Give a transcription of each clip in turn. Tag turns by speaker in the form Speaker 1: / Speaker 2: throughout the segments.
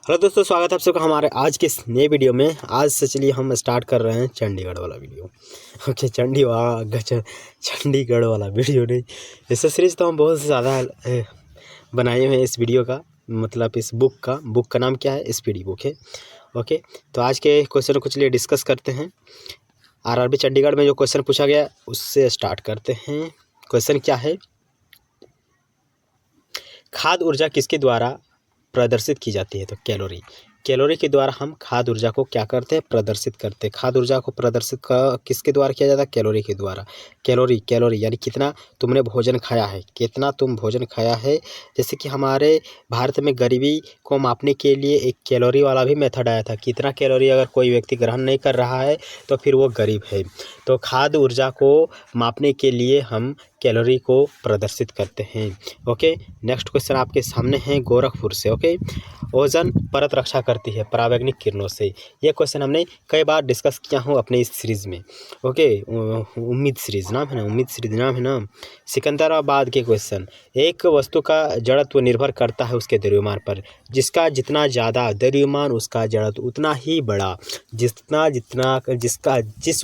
Speaker 1: Hello दोस्तों, स्वागत है आप सबका हमारे आज के इस नए वीडियो में। आज से चलिए हम स्टार्ट कर रहे हैं चंडीगढ़ वाला वीडियो। ओके, चंडीगढ़ वाला वीडियो नहीं, ऐसा सीरीज तो हम बहुत ज़्यादा बनाए हुए हैं। इस वीडियो का मतलब इस बुक का नाम क्या है? स्पीडी बुक है। ओके, तो आज के क्वेश्चन को चलिए डिस्कस करते हैं। आरआरबी चंडीगढ़ में जो क्वेश्चन पूछा गया उससे स्टार्ट करते हैं। क्वेश्चन क्या है? खाद्य ऊर्जा किसके द्वारा प्रदर्शित की जाती है? तो कैलोरी के द्वारा हम खाद्य ऊर्जा को क्या करते हैं? प्रदर्शित करते हैं। खाद्य ऊर्जा को प्रदर्शित किसके द्वारा किया जाता है? कैलोरी के द्वारा। कैलोरी यानी कितना तुमने भोजन खाया है, कितना तुम भोजन खाया है। जैसे कि हमारे भारत में गरीबी को मापने के लिए एक कैलोरी वाला भी मेथड आया था। कितना कैलोरी अगर कोई व्यक्ति ग्रहण नहीं कर रहा है तो फिर वो गरीब है। तो खाद्य ऊर्जा को मापने के लिए हम कैलोरी को प्रदर्शित करते हैं। ओके, नेक्स्ट क्वेश्चन आपके सामने है गोरखपुर से। ओके, ओजोन परत रक्षा करती है पराबैंगनी किरणों से। ये क्वेश्चन हमने कई बार डिस्कस किया हूँ अपने इस सीरीज़ में। ओके, उम्मीद सीरीज़ नाम है ना। सिकंदराबाद के क्वेश्चन। एक वस्तु का जड़त्व निर्भर करता है उसके द्रव्यमान पर। जिसका जितना ज़्यादा द्रव्यमान उसका जड़त्व उतना ही बड़ा। जिस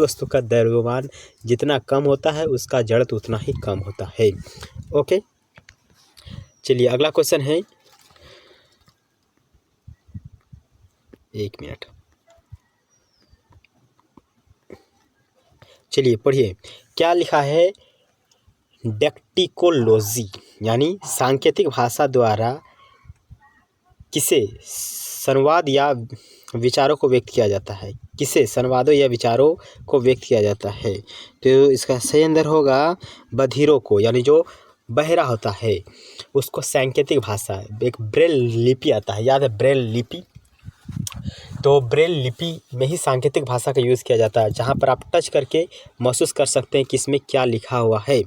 Speaker 1: वस्तु का द्रव्यमान जितना कम होता है उसका जड़त्व उतना ही कम होता है। ओके, चलिए अगला क्वेश्चन है। एक मिनट, चलिए पढ़िए। क्या लिखा है? डेक्टिकोलॉजी यानी सांकेतिक भाषा द्वारा किसे संवाद या विचारों को व्यक्त किया जाता है? किसे संवादों या विचारों को व्यक्त किया जाता है? तो इसका सही आंसर होगा बधिरों को, यानी जो बहरा होता है उसको सांकेतिक भाषा, एक ब्रेल लिपि आता है, याद है ब्रेल लिपि? तो ब्रेल लिपि में ही सांकेतिक भाषा का यूज़ किया जाता है, जहाँ पर आप टच करके महसूस कर सकते हैं कि इसमें क्या लिखा हुआ है।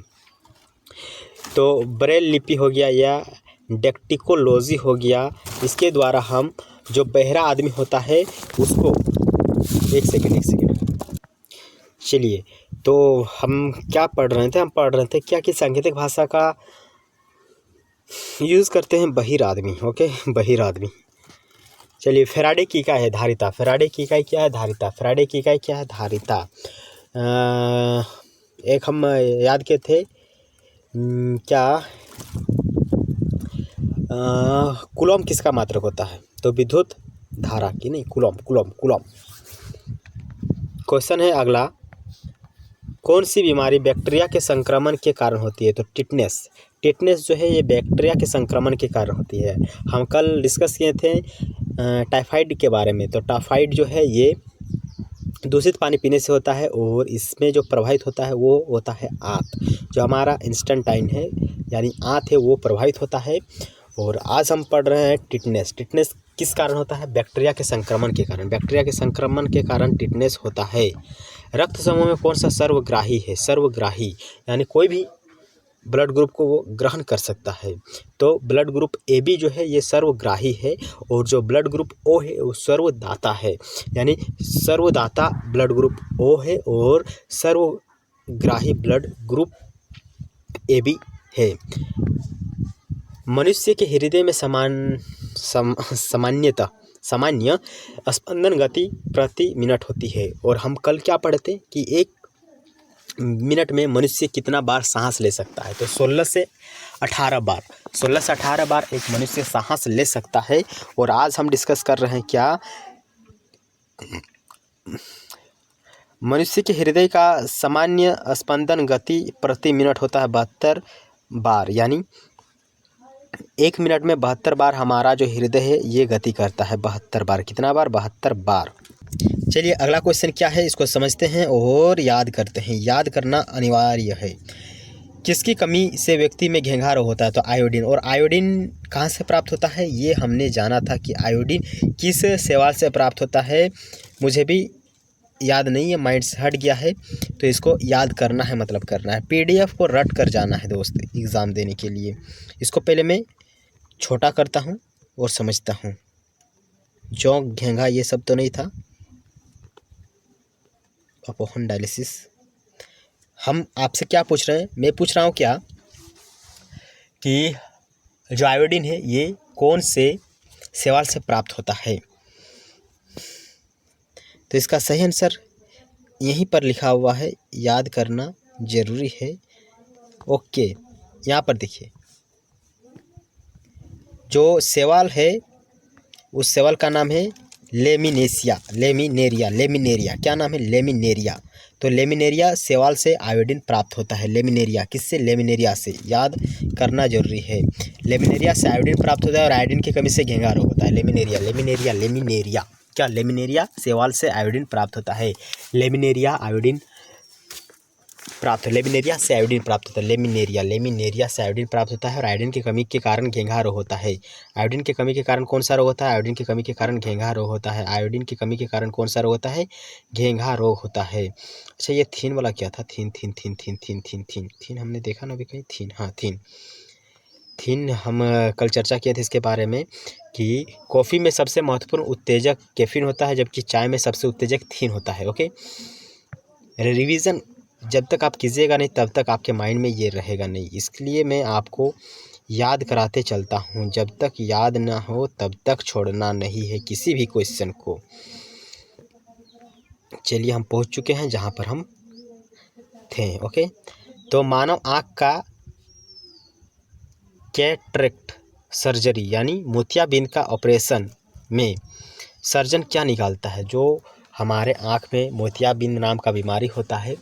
Speaker 1: तो ब्रेल लिपि हो गया या डेक्टिकोलॉजी हो गया, इसके द्वारा हम जो बहरा आदमी होता है उसको एक सेकेंड चलिए, तो हम क्या पढ़ रहे थे? हम पढ़ रहे थे क्या कि सांकेतिक भाषा का यूज़ करते हैं बहिर आदमी। ओके, बहिर आदमी। चलिए, फैराडे की इकाई है धारिता। फैराडे की इकाई क्या है? धारिता। फैराडे की इकाई क्या है? धारिता। एक हम याद किए थे क्या कूलॉम किसका मात्रक होता है? तो विद्युत धारा की नहीं, कूलॉम। क्वेश्चन है अगला। कौन सी बीमारी बैक्टीरिया के संक्रमण के कारण होती है? तो टिटनेस जो है ये बैक्टीरिया के संक्रमण के कारण होती है। हम कल डिस्कस किए थे टाइफाइड के बारे में। तो टाइफाइड जो है ये दूषित पानी पीने से होता है और इसमें जो प्रभावित होता है वो होता है आंत। जो हमारा इंस्टेंटाइन है यानी आंत है वो प्रभावित होता है। और आज हम पढ़ रहे हैं टिटनेस। टिटनेस किस कारण होता है? बैक्टीरिया के संक्रमण के कारण। बैक्टीरिया के संक्रमण के कारण टिटनेस होता है। रक्त समूह में कौन सा सर्वग्राही है? सर्वग्राही यानी कोई भी ब्लड ग्रुप को वो ग्रहण कर सकता है। तो ब्लड ग्रुप AB जो है ये सर्वग्राही है, और जो ब्लड ग्रुप O है वो सर्वदाता है, यानी सर्वदाता ब्लड ग्रुप O है और सर्वग्राही ब्लड ग्रुप AB है। मनुष्य के हृदय में सामान्य स्पंदन गति प्रति मिनट होती है। और हम कल क्या पढ़े थे कि एक मिनट में मनुष्य कितना बार सांस ले सकता है? तो 16 से 18 बार एक मनुष्य सांस ले सकता है। और आज हम डिस्कस कर रहे हैं क्या मनुष्य के हृदय का सामान्य स्पंदन गति प्रति मिनट होता है 72 बार, यानी एक मिनट में 72 बार हमारा जो हृदय है ये गति करता है। 72 बार। कितना बार? 72 बार। चलिए अगला क्वेश्चन क्या है इसको समझते हैं और याद करते हैं। याद करना अनिवार्य है। किसकी कमी से व्यक्ति में घेंघा रोग होता है? तो आयोडीन। और आयोडीन कहाँ से प्राप्त होता है? ये हमने जाना था कि आयोडीन किस शैवाल से प्राप्त होता है, मुझे भी याद नहीं है, माइंड से हट गया है। तो इसको याद करना है, मतलब करना है। PDF को रट कर जाना है दोस्त एग्ज़ाम देने के लिए। इसको पहले मैं छोटा करता हूँ और समझता हूँ। जौं घेंघा ये सब तो नहीं था। अपोहन डायलिसिस। हम आपसे क्या पूछ रहे हैं? मैं पूछ रहा हूँ क्या कि जो आयोडीन है ये कौन से शैवाल से प्राप्त होता है। तो इसका सही आंसर यहीं पर लिखा हुआ है, याद करना जरूरी है। ओके, यहाँ पर देखिए, जो शैवाल है उस शैवाल का नाम है लेमिनेरिया। क्या नाम है? लेमिनेरिया। तो लेमिनेरिया शैवाल से आयोडीन प्राप्त होता है। लेमिनेरिया किससे? लेमिनेरिया से, याद करना जरूरी है। लेमिनेरिया से आयोडीन प्राप्त होता है और आयोडीन की कमी से घेंघा रोग होता है। लेमिनेरिया क्या? लेमिनेरिया शैवाल से आयोडीन प्राप्त होता है। लेमिनेरिया से आयोडीन प्राप्त होता है। लेमिनेरिया से आयोडीन प्राप्त होता है और आयोडीन की कमी के कारण घेंघा रोग होता है। आयोडीन की कमी के कारण कौन सा रोग होता है? आयोडीन की कमी के कारण घेंघा रोग होता है। आयोडीन की कमी के कारण कौन सा रोग होता है? घेंघा रोग होता है। अच्छा, ये थीन वाला क्या था? थीन हमने देखा ना अभी कहीं? थीन हम कल चर्चा किए थे इसके बारे में कि कॉफ़ी में सबसे महत्वपूर्ण उत्तेजक कैफीन होता है, जबकि चाय में सबसे उत्तेजक थीन होता है। ओके, रिवीजन जब तक आप कीजिएगा नहीं तब तक आपके माइंड में ये रहेगा नहीं, इसलिए मैं आपको याद कराते चलता हूँ। जब तक याद ना हो तब तक छोड़ना नहीं है किसी भी क्वेश्चन को। चलिए, हम पहुँच चुके हैं जहाँ पर हम थे। ओके, तो मानव आँख का कैटरेक्ट सर्जरी यानी मोतियाबिंद का ऑपरेशन में सर्जन क्या निकालता है? जो हमारे आँख में मोतियाबिंद नाम का बीमारी होता है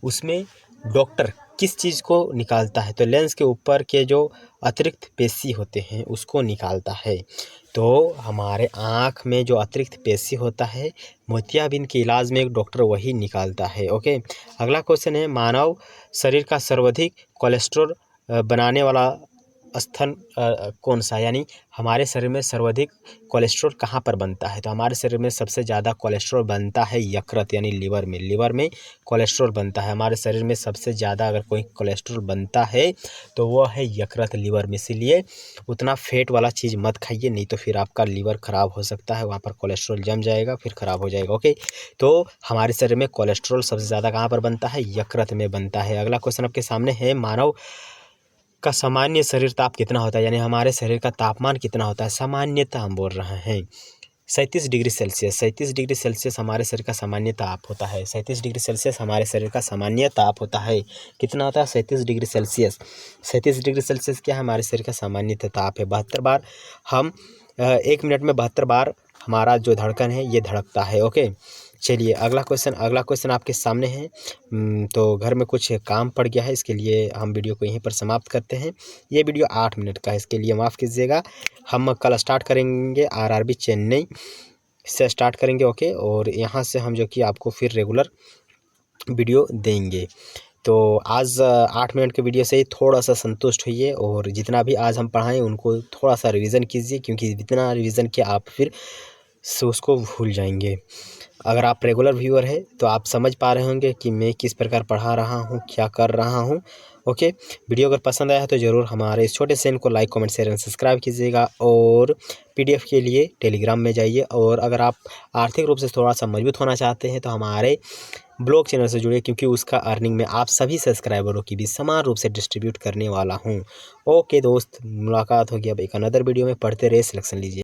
Speaker 1: उसमें डॉक्टर किस चीज़ को निकालता है? तो लेंस के ऊपर के जो अतिरिक्त पेशी होते हैं उसको निकालता है। तो हमारे आँख में जो अतिरिक्त पेशी होता है मोतियाबिंद के इलाज में एक डॉक्टर वही निकालता है। ओके, अगला क्वेश्चन है, मानव शरीर का सर्वाधिक कोलेस्ट्रॉल बनाने वाला स्थल कौन सा? यानी हमारे शरीर में सर्वाधिक कोलेस्ट्रॉल कहाँ पर बनता है? तो हमारे शरीर में सबसे ज़्यादा कोलेस्ट्रॉल बनता है यकृत यानी लीवर में। लीवर में कोलेस्ट्रॉल बनता है हमारे शरीर में सबसे ज़्यादा। अगर कोई कोलेस्ट्रॉल बनता है तो वो है यकृत, लीवर में। इसीलिए उतना फैट वाला चीज़ मत खाइए, नहीं तो फिर आपका लीवर ख़राब हो सकता है, वहाँ पर कोलेस्ट्रॉल जम जाएगा, फिर ख़राब हो जाएगा। ओके, तो हमारे शरीर में कोलेस्ट्रॉल सबसे ज़्यादा कहाँ पर बनता है? यकृत में बनता है। अगला क्वेश्चन आपके सामने है, मानव का सामान्य शरीर ताप कितना होता है? यानी हमारे शरीर का तापमान कितना होता है? सामान्यतः हम बोल रहे हैं 37 डिग्री सेल्सियस। 37 डिग्री सेल्सियस हमारे शरीर का सामान्य ताप होता है। 37 डिग्री सेल्सियस हमारे शरीर का सामान्य ताप होता है। कितना होता है? 37 डिग्री सेल्सियस। 37 डिग्री सेल्सियस क्या है? हमारे शरीर का सामान्य ताप है। 72 बार हम 1 मिनट में 72 बार हमारा जो धड़कन है ये धड़कता है। ओके, चलिए अगला क्वेश्चन आपके सामने है। तो घर में कुछ काम पड़ गया है, इसके लिए हम वीडियो को यहीं पर समाप्त करते हैं। ये वीडियो 8 मिनट का है, इसके लिए माफ़ कीजिएगा। हम कल स्टार्ट करेंगे आरआरबी चेन्नई से स्टार्ट करेंगे। ओके, और यहाँ से हम जो कि आपको फिर रेगुलर वीडियो देंगे। तो आज 8 मिनट के वीडियो से ही थोड़ा सा संतुष्ट होइए और जितना भी आज हम पढ़ाएं उनको थोड़ा सा रिवीजन कीजिए, क्योंकि जितना रिवीजन किया आप फिर से उसको भूल जाएंगे। अगर आप रेगुलर व्यूअर है तो आप समझ पा रहे होंगे कि मैं किस प्रकार पढ़ा रहा हूँ, क्या कर रहा हूँ। ओके, वीडियो अगर पसंद आया है तो ज़रूर हमारे इस छोटे चैनल को like, comment, share and subscribe कीजिएगा। और पीडीएफ के लिए टेलीग्राम में जाइए। और अगर आप आर्थिक रूप से थोड़ा सा मजबूत होना चाहते हैं तो हमारे ब्लॉग चैनल से जुड़िए, क्योंकि उसका अर्निंग में आप सभी सब्सक्राइबरों की भी समान रूप से डिस्ट्रीब्यूट करने वाला हूँ। ओके दोस्त, मुलाकात होगी अब एक अनदर वीडियो में। पढ़ते रहिए, सिलेक्शन लीजिए।